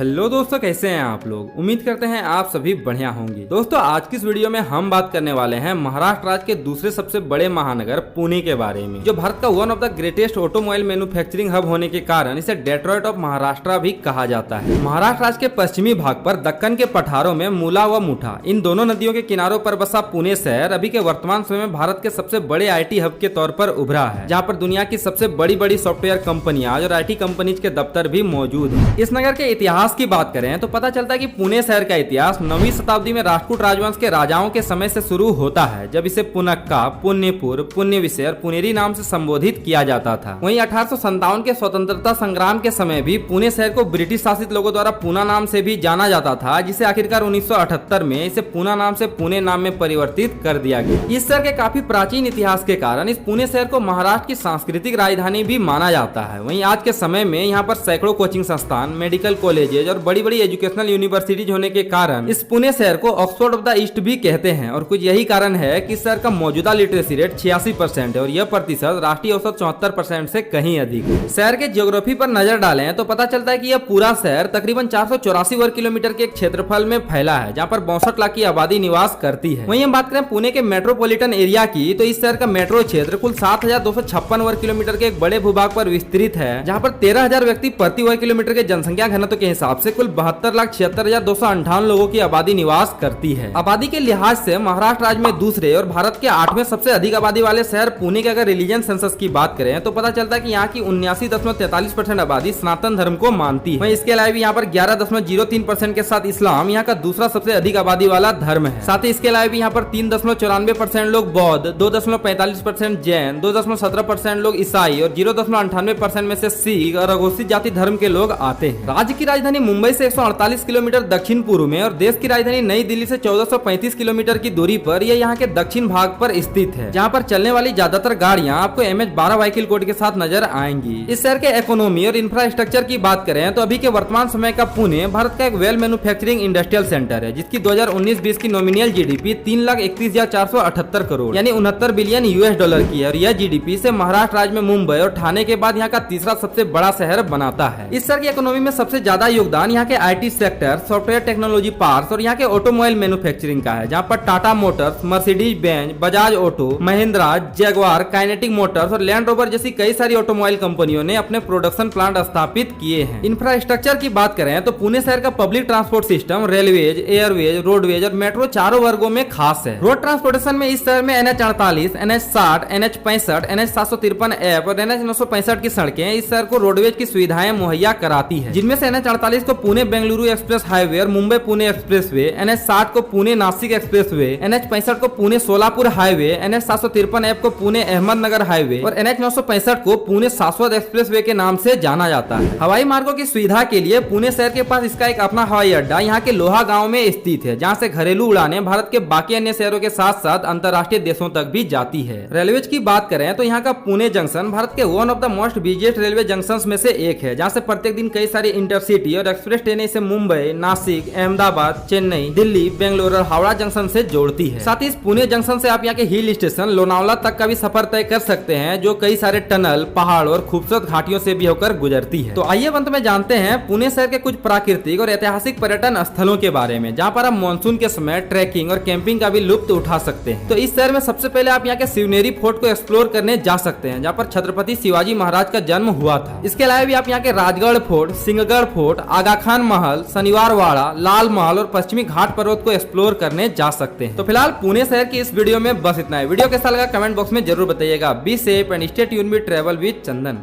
Hello दोस्तों, कैसे हैं आप लोग। उम्मीद करते हैं आप सभी बढ़िया होंगे। दोस्तों आज की इस वीडियो में हम बात करने वाले हैं महाराष्ट्र राज्य के दूसरे सबसे बड़े महानगर पुणे के बारे में, जो भारत का one of the greatest automobile manufacturing hub होने के कारण इसे डेट्रॉइट ऑफ महाराष्ट्र भी कहा जाता है। महाराष्ट्र राज्य के पश्चिमी भाग पर दक्कन के पठारों में मूला व मुठा, इन दोनों नदियों के किनारों पर बसा पुणे शहर अभी के वर्तमान समय में भारत के सबसे बड़े IT हब के तौर पर उभरा है, जहाँ पर दुनिया की सबसे बड़ी बड़ी सॉफ्टवेयर कंपनियां और IT कंपनीज के दफ्तर भी मौजूद है। इस नगर के इतिहास की बात करें तो पता चलता है कि पुणे शहर का इतिहास 9वीं शताब्दी में राष्ट्रकूट राजवंश के राजाओं के समय से शुरू होता है, जब इसे पुनक्का, पुण्यपुर, पुण्यविशे और पुनेरी नाम से संबोधित किया जाता था। वहीं 1857 के स्वतंत्रता संग्राम के समय भी पुणे शहर को ब्रिटिश शासित लोगों द्वारा पूना नाम से भी जाना जाता था, जिसे आखिरकार 1978 में इसे पूना नाम से पुणे नाम में परिवर्तित कर दिया गया। इस शहर के काफी प्राचीन इतिहास के कारण इस पुणे शहर को महाराष्ट्र की सांस्कृतिक राजधानी भी माना जाता है। वहीं आज के समय में यहाँ पर सैकड़ों कोचिंग संस्थान, मेडिकल कॉलेजेज और बड़ी बड़ी एजुकेशनल यूनिवर्सिटीज होने के कारण इस पुणे शहर को ऑक्सफोर्ड ऑफ द ईस्ट भी कहते हैं। और कुछ यही कारण है कि इस शहर का मौजूदा लिटरेसी रेट 86% है और यह प्रतिशत राष्ट्रीय औसत 74% से कहीं अधिक है। शहर के ज्योग्राफी पर नजर डालें तो पता चलता है कि यह पूरा शहर तकरीबन 484 वर्ग किलोमीटर के क्षेत्रफल में फैला है, जहाँ पर 62 लाख की आबादी निवास करती है। वहीं हम बात करें पुणे के मेट्रोपॉलिटन एरिया की, तो इस शहर का मेट्रो क्षेत्र कुल 7256 वर्ग किलोमीटर के एक बड़े भूभाग पर विस्तृत है, जहाँ पर 13,000 व्यक्ति प्रति वर्ग किलोमीटर के जनसंख्या घनत्व के हिसाब से कुल 72,76,258 लोगों की आबादी निवास करती है। आबादी के लिहाज से महाराष्ट्र राज्य में दूसरे और भारत के 8वें सबसे अधिक आबादी वाले शहर पुणे के अगर रिलीजन सेंसस की बात करें तो पता चलता है कि यहाँ की 79.43% आबादी सनातन धर्म को मानती है। इसके अलावा यहाँ पर 11.03% के साथ इस्लाम यहाँ का दूसरा सबसे अधिक आबादी वाला धर्म है। साथ ही इसके अलावा यहाँ पर 3.94% लोग बौद्ध, 2.45% जैन, 2.17% लोग ईसाई और 0.98% में से सिख और अघोषित जाति धर्म के लोग आते हैं। राज्य की राजधानी मुंबई से 148 किलोमीटर दक्षिण पूर्व में और देश की राजधानी नई दिल्ली से 1435 किलोमीटर की दूरी पर यह यहाँ के दक्षिण भाग पर स्थित है, जहाँ पर चलने वाली ज्यादातर गाड़ियाँ आपको MH12 व्हीकल कोड के साथ नजर आएंगी। इस शहर के इकोनॉमी और इंफ्रास्ट्रक्चर की बात करें तो अभी के वर्तमान समय का पुणे भारत का एक वेल मैन्युफैक्चरिंग इंडस्ट्रियल सेंटर है, जिसकी 2019-20 की नॉमिनल GDP 3,31,478 करोड़ यानी 69 बिलियन US की है। और यह GDP से महाराष्ट्र राज्य में मुंबई और ठाणे के बाद यहाँ का तीसरा सबसे बड़ा शहर बनाता है। इस शहर की इकोनॉमी में सबसे ज्यादा योगदान यहाँ के IT sector, software technology parks और यहाँ के ऑटोमोबाइल मैन्युफैक्चरिंग का है, जहाँ पर Tata Motors, Mercedes Benz, Bajaj auto, Mahindra, Jaguar, kinetic Motors और लैंड रोवर जैसी कई सारी ऑटोमोबाइल कंपनियों ने अपने प्रोडक्शन प्लांट स्थापित किए हैं। इंफ्रास्ट्रक्चर की बात करें तो पुणे शहर का public transport system railways, Airways, roadways और मेट्रो चारों वर्गों में खास है। रोड ट्रांसपोर्टेशन में इस शहर में NH48, NH60, NH65, NH753F और NH965 की सड़कें इस शहर को रोडवेज की सुविधाएं मुहैया कराती है, जिनमें से NH48 को पुणे बेंगलुरु एक्सप्रेस हाईवे और मुंबई पुणे एक्सप्रेसवे, NH60 को पुणे नासिक एक्सप्रेसवे, NH65 को पुणे सोलापुर हाईवे, NH753F को पुणे अहमदनगर हाईवे और NH965 को पुणे शाश्वत एक्सप्रेसवे के नाम से जाना जाता है। हवाई मार्गों की सुविधा के लिए पुणे शहर के पास इसका एक अपना हवाई अड्डा यहाँ के लोहा गाँव में स्थित है, जहाँ से घरेलू उड़ानें भारत के बाकी अन्य शहरों के साथ साथ अंतर्राष्ट्रीय देशों तक भी जाती है। रेलवे की बात करें तो यहाँ का पुणे जंक्शन भारत के one of the most busiest railway junction में से एक है, जहाँ से प्रत्येक दिन कई सारी इंटरसिटी और एक्सप्रेस ट्रेनें इसे मुंबई, नासिक, अहमदाबाद, चेन्नई, दिल्ली, बेंगलुरु और हावड़ा जंक्शन से जोड़ती है। साथ ही इस पुणे जंक्शन से आप यहाँ के हिल स्टेशन लोनावला तक का भी सफर तय कर सकते हैं, जो कई सारे टनल, पहाड़ और खूबसूरत घाटियों से भी होकर गुजरती है। तो आइए अंत में जानते हैं पुणे शहर के कुछ प्राकृतिक और ऐतिहासिक पर्यटन स्थलों के बारे में, जहाँ पर आप मानसून के समय ट्रैकिंग और कैंपिंग का भी लुत्फ उठा सकते हैं। तो इस शहर में सबसे पहले आप यहाँ के शिवनेरी फोर्ट को एक्सप्लोर करने जा सकते हैं, जहाँ पर छत्रपति शिवाजी महाराज का जन्म हुआ था। इसके अलावा भी आप यहाँ के राजगढ़ फोर्ट, सिंहगढ़ फोर्ट, आगा खान महल, शनिवार वाड़ा, लाल महल और पश्चिमी घाट पर्वत को एक्सप्लोर करने जा सकते हैं। तो फिलहाल पुणे शहर की इस वीडियो में बस इतना है। वीडियो कैसा लगा कमेंट बॉक्स में जरूर बताइएगा। Be safe and stay tuned with travel with Chandan.